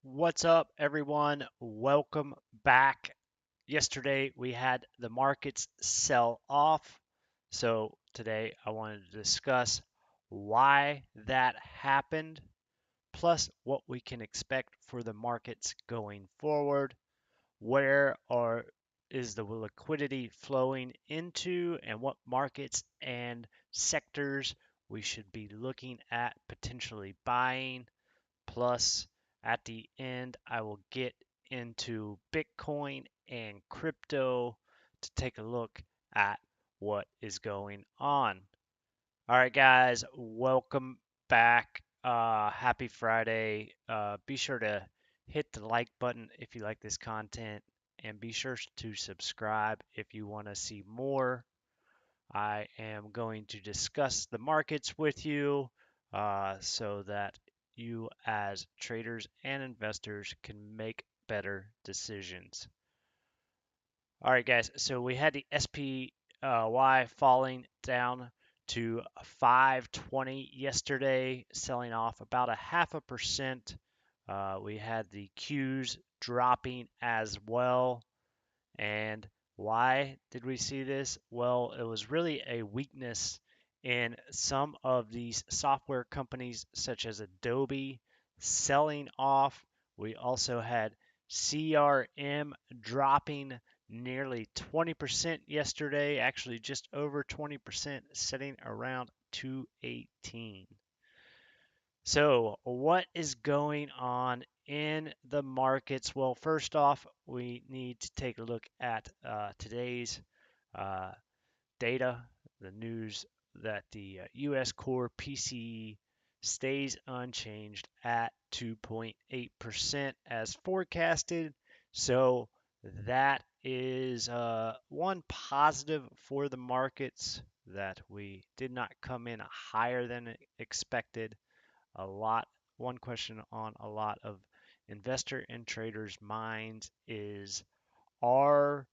What's up, everyone? Welcome back. Yesterday we had the markets sell off. So today I wanted to discuss why that happened, plus what we can expect for the markets going forward. Where are is the liquidity flowing into, and what markets and sectors we should be looking at potentially buying. Plus, at the end, I will get into Bitcoin and crypto to take a look at what is going on. All right, guys, welcome back. Happy Friday. Be sure to hit the like button if you like this content, and be sure to subscribe if you want to see more. I am going to discuss the markets with you so that you, as traders and investors, can make better decisions. All right, guys, so we had the SPY falling down to 520 yesterday, selling off about a 0.5%. We had the Qs dropping as well. And why did we see this? Well, it was really a weakness in some of these software companies, such as Adobe, selling off. We also had CRM dropping nearly 20% yesterday, actually just over 20%, sitting around 218. So, what is going on in the markets? Well, first off, we need to take a look at today's uh, data, the news that the US core PCE stays unchanged at 2.8% as forecasted. So, that is one positive for the markets, that we did not come in higher than expected. One question on a lot of investor and traders' minds is, are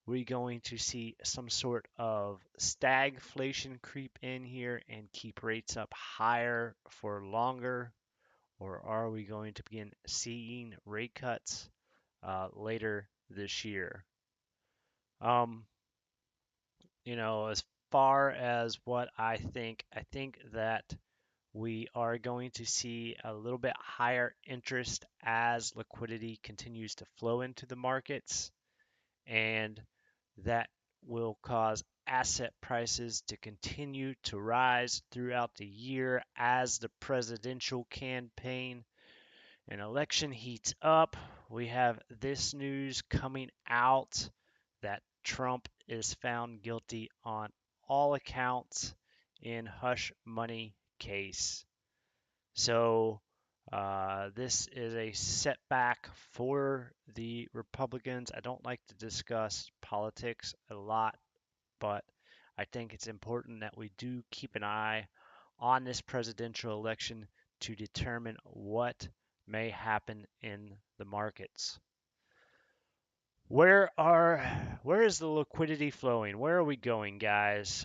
we going to see some sort of stagflation creep in here and keep rates up higher for longer? Or are we going to begin seeing rate cuts later this year? Um, as far as what I think that we are going to see a little bit higher interest as liquidity continues to flow into the markets, and that will cause asset prices to continue to rise throughout the year as the presidential campaign and election heats up. We have this news coming out that Trump is found guilty on all accounts in hush money case. So this is a setback for the Republicans. I don't like to discuss politics a lot, but I think it's important that we do keep an eye on this presidential election to determine what may happen in the markets. Where is the liquidity flowing? Where are we going, guys?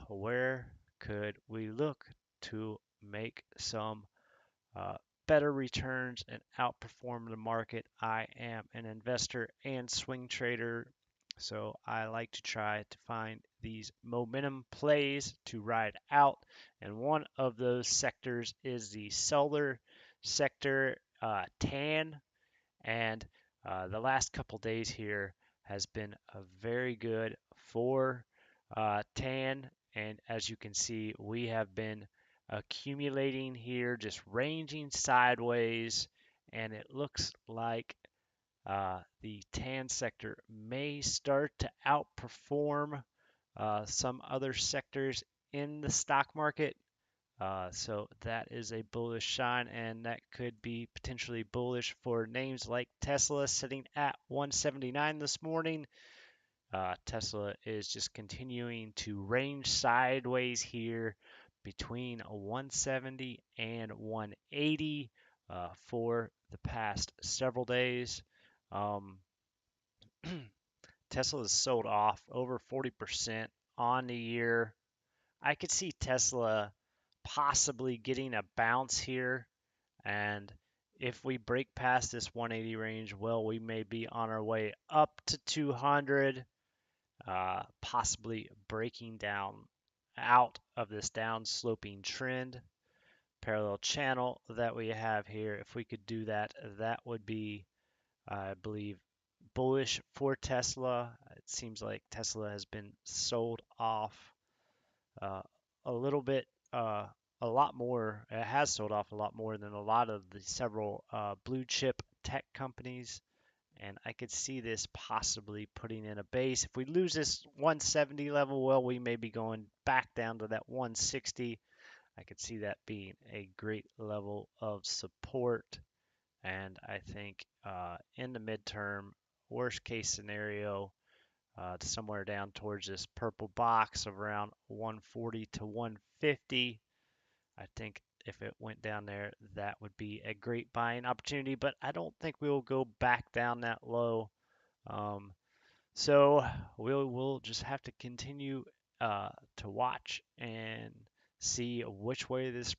Where could we look to make some uh, better returns and outperform the market? I am an investor and swing trader, so I like to try to find these momentum plays to ride out. And one of those sectors is the solar sector, TAN. And the last couple days here has been very good for TAN. And as you can see, we have been accumulating here, just ranging sideways. And it looks like the TAN sector may start to outperform some other sectors in the stock market. So that is a bullish sign, and that could be potentially bullish for names like Tesla, sitting at 179 this morning. Tesla is just continuing to range sideways here between 170 and 180 for the past several days. Um, Tesla has sold off over 40% on the year. I could see Tesla possibly getting a bounce here, and If we break past this 180 range, well, we may be on our way up to 200, possibly breaking down out of this down sloping trend parallel channel that we have here. If we could do that, that would be, I believe, bullish for Tesla. It seems like Tesla has been sold off uh, a little bit, a lot more. It has sold off a lot more than a lot of the several blue chip tech companies. And I could see this possibly putting in a base. If we lose this 170 level, well, we may be going back down to that 160. I could see that being a great level of support. And I think in the midterm, worst case scenario, to somewhere down towards this purple box of around 140 to 150. I think if it went down there, that would be a great buying opportunity, but I don't think we will go back down that low. Um, so we'll just have to continue to watch and see which way this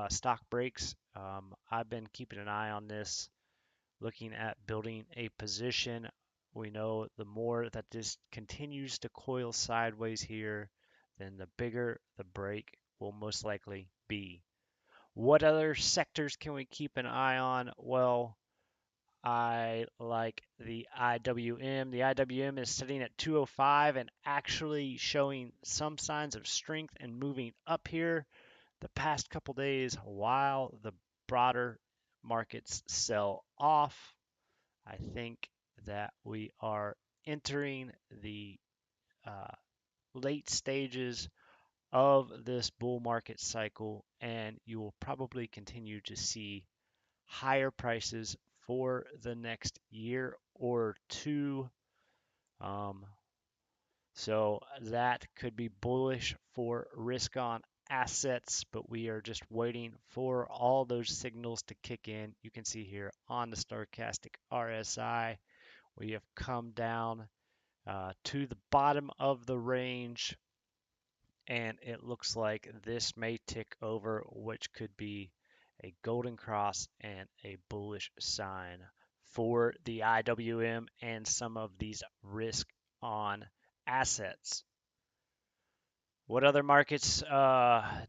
stock breaks. I've been keeping an eye on this, looking at building a position. We know the more that this continues to coil sideways here, then the bigger the break will most likely be. What other sectors can we keep an eye on? Well, I like the IWM. The IWM is sitting at 205 and actually showing some signs of strength and moving up here the past couple days while the broader markets sell off. I think that we are entering the uh, late stages of this bull market cycle, and you will probably continue to see higher prices for the next year or two. Um, so that could be bullish for risk on assets, but we are just waiting for all those signals to kick in. You can see here on the stochastic RSI, we have come down to the bottom of the range, and it looks like this may tick over, which could be a golden cross and a bullish sign for the IWM and some of these risk on assets. What other markets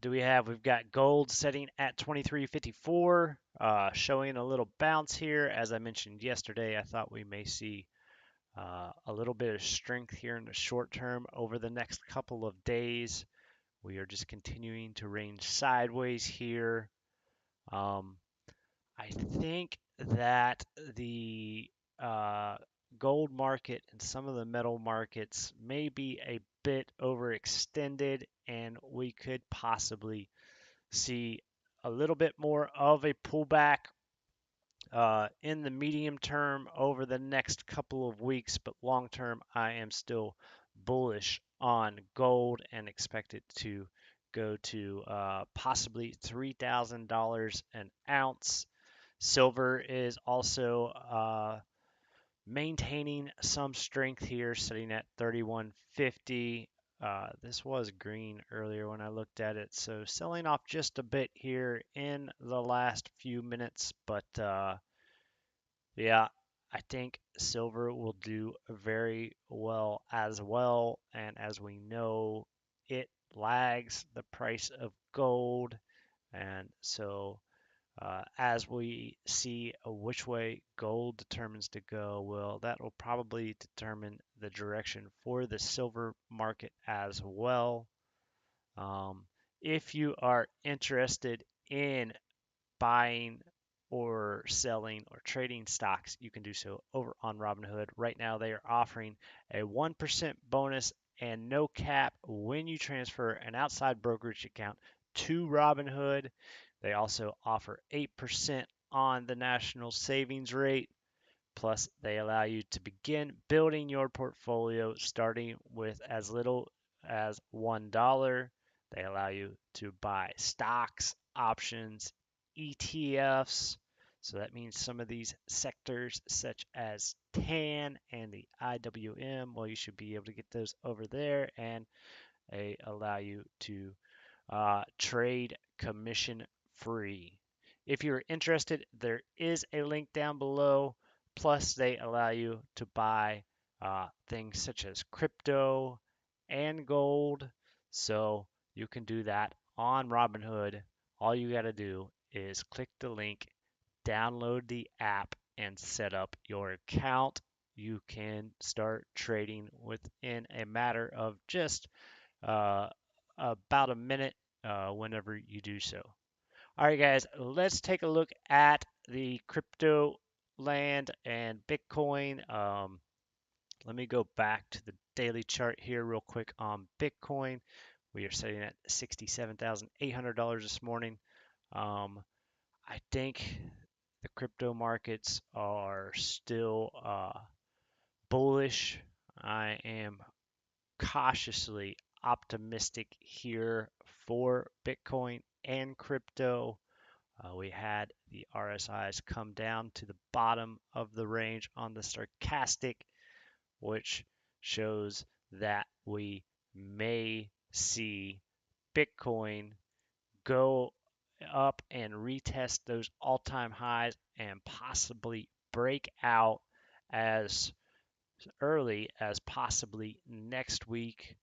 do we have? We've got gold setting at 23.54, showing a little bounce here. As I mentioned yesterday, I thought we may see a little bit of strength here in the short term over the next couple of days. We are just continuing to range sideways here. I think that the gold market and some of the metal markets may be a bit overextended, and we could possibly see a little bit more of a pullback in the medium term over the next couple of weeks, but long term, I am still bullish on gold and expect it to go to possibly $3,000 an ounce. Silver is also maintaining some strength here, sitting at 31.50. This was green earlier when I looked at it, so selling off just a bit here in the last few minutes, but yeah, I think silver will do very well as well, and as we know, it lags the price of gold, and so as we see which way gold determines to go, well, that will probably determine the direction for the silver market as well. If you are interested in buying or selling or trading stocks, you can do so over on Robinhood. Right now, they are offering a 1% bonus and no cap when you transfer an outside brokerage account to Robinhood. They also offer 8% on the national savings rate. Plus, they allow you to begin building your portfolio starting with as little as $1. They allow you to buy stocks, options, ETFs. So that means some of these sectors, such as TAN and the IWM, well, you should be able to get those over there, and they allow you to trade commission free. If you're interested, there is a link down below. Plus, they allow you to buy things such as crypto and gold. So you can do that on Robinhood. All you got to do is click the link, download the app, and set up your account. You can start trading within a matter of just uh, about a minute whenever you do so. All right, guys, let's take a look at the crypto land and Bitcoin. Let me go back to the daily chart here real quick on Bitcoin. We are sitting at $67,800 this morning. I think the crypto markets are still bullish. I am cautiously optimistic here for Bitcoin and crypto. We had the RSIs come down to the bottom of the range on the stochastic, which shows that we may see Bitcoin go up and retest those all-time highs and possibly break out as early as possibly next week.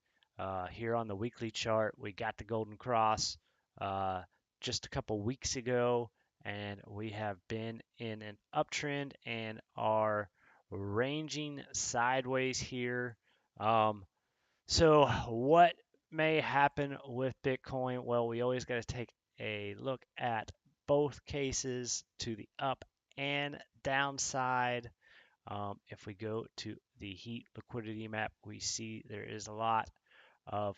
Here on the weekly chart, we got the golden cross uh, just a couple weeks ago, and we have been in an uptrend and are ranging sideways here. So, what may happen with Bitcoin? Well, we always got to take a look at both cases to the up and downside. If we go to the heat liquidity map, we see there is a lot of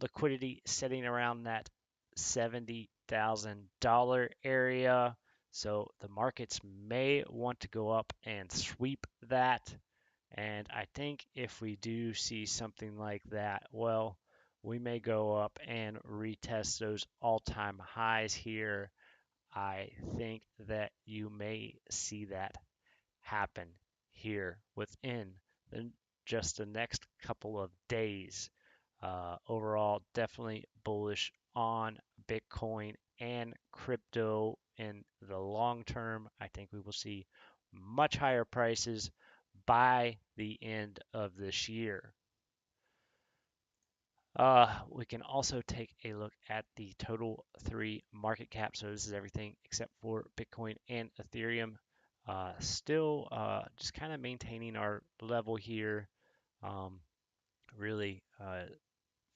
liquidity sitting around that $70,000 area. So the markets may want to go up and sweep that. And I think if we do see something like that, well, we may go up and retest those all-time highs here. I think that you may see that happen here within the, just the next couple of days. Overall, definitely bullish on Bitcoin and crypto in the long term. I think we will see much higher prices by the end of this year. We can also take a look at the total three market cap. So this is everything except for Bitcoin and Ethereum. Still just kind of maintaining our level here. Um, really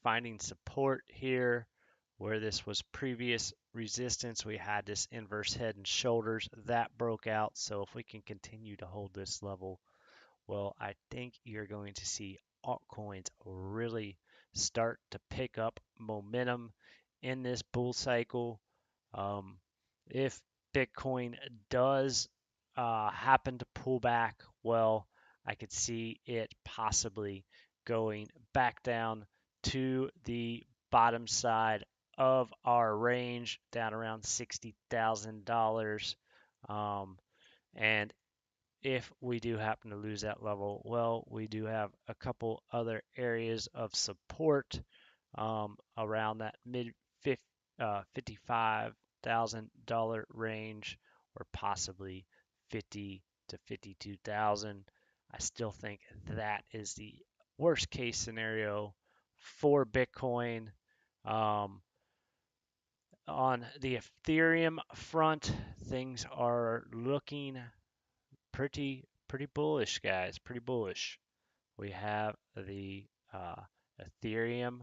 finding support here where this was previous resistance. We had this inverse head and shoulders that broke out. So if we can continue to hold this level, well, I think you're going to see altcoins really start to pick up momentum in this bull cycle. Um, if Bitcoin does happen to pull back, well, I could see it possibly going back down to the bottom side of our range, down around $60,000. And if we do happen to lose that level, well, we do have a couple other areas of support around that mid $55,000 range, or possibly 50 to 52,000. I still think that is the worst case scenario for Bitcoin. On the Ethereum front, things are looking pretty bullish, guys. Pretty bullish. We have the Ethereum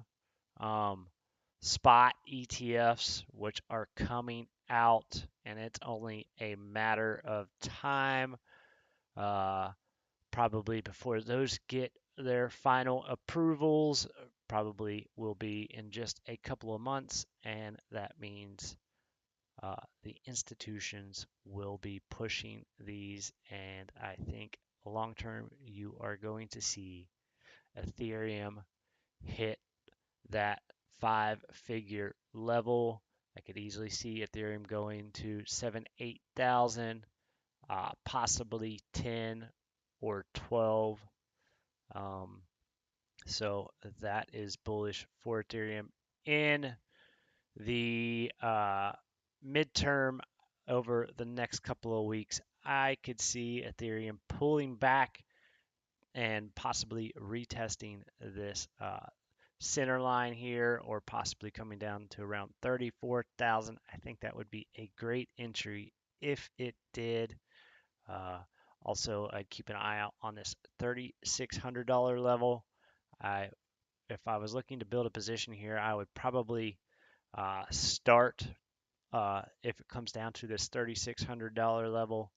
spot ETFs, which are coming out, and it's only a matter of time, probably before those get their final approvals. Probably will be in just a couple of months, and that means the institutions will be pushing these, and I think long term you are going to see Ethereum hit that five-figure level. I could easily see Ethereum going to 7, 8,000, possibly 10 or 12. So that is bullish for Ethereum. In the midterm, over the next couple of weeks, I could see Ethereum pulling back and possibly retesting this center line here, or possibly coming down to around 34,000. I think that would be a great entry if it did. Uh, Also, I'd keep an eye out on this $3,600 level. If I was looking to build a position here, I would probably start if it comes down to this $3,600 level,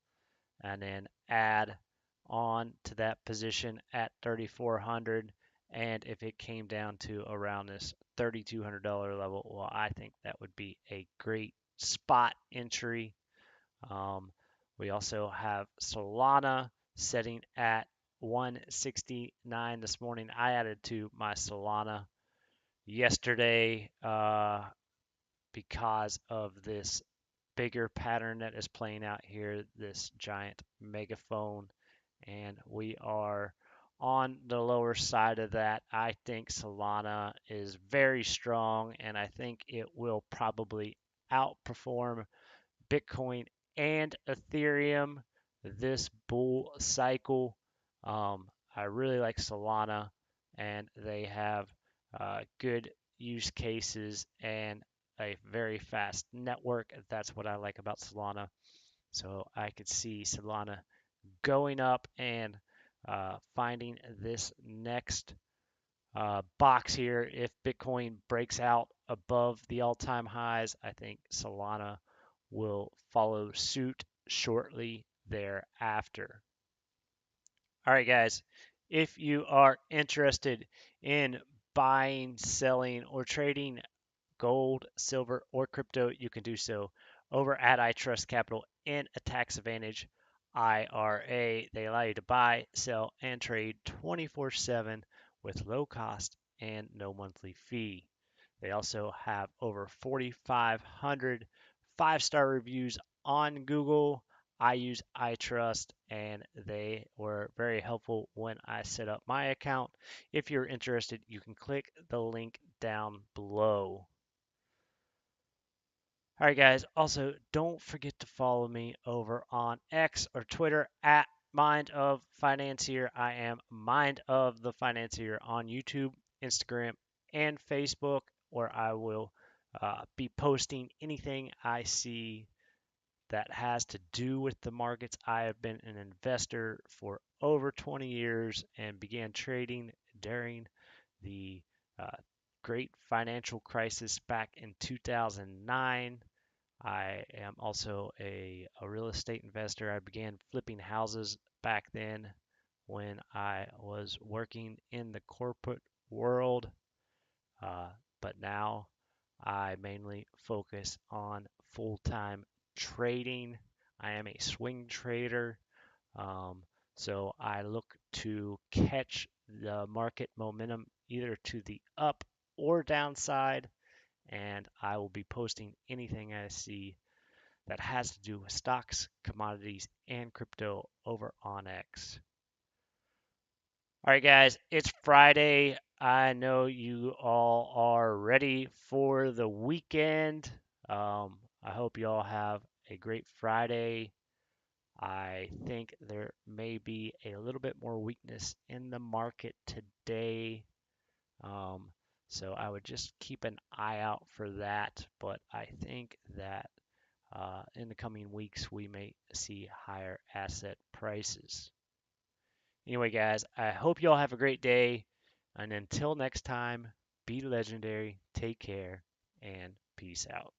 and then add on to that position at 3,400. And if it came down to around this $3,200 level, well, I think that would be a great spot entry. We also have Solana setting at 169 this morning. I added to my Solana yesterday because of this bigger pattern that is playing out here, this giant megaphone, and we are on the lower side of that. I think Solana is very strong, and I think it will probably outperform Bitcoin and Ethereum this bull cycle. I really like Solana, and they have good use cases and a very fast network. That's what I like about Solana. So I could see Solana going up and finding this next box here. If Bitcoin breaks out above the all-time highs, I think Solana will follow suit shortly thereafter. All right, guys, if you are interested in buying, selling, or trading gold, silver, or crypto, you can do so over at iTrust Capital in a tax advantage IRA. They allow you to buy, sell, and trade 24/7 with low cost and no monthly fee. They also have over 4,500 five-star reviews on Google. I use iTrust, and they were very helpful when I set up my account. If you're interested, you can click the link down below. All right, guys. Also, don't forget to follow me over on X or Twitter at Mind of Financier. I am Mind of the Financier on YouTube, Instagram, and Facebook, where I will be posting anything I see that has to do with the markets. I have been an investor for over 20 years and began trading during the uh, great financial crisis back in 2009. I am also a real estate investor. I began flipping houses back then when I was working in the corporate world, uh, but now I mainly focus on full-time trading. I am a swing trader, um, so I look to catch the market momentum either to the up or downside, and I will be posting anything I see that has to do with stocks, commodities, and crypto over on X. All right, guys, it's Friday. I know you all are ready for the weekend. I hope you all have a great Friday. I think there may be a little bit more weakness in the market today. Um, so I would just keep an eye out for that. But I think that in the coming weeks, we may see higher asset prices. Anyway, guys, I hope you all have a great day. And until next time, be legendary, take care, and peace out.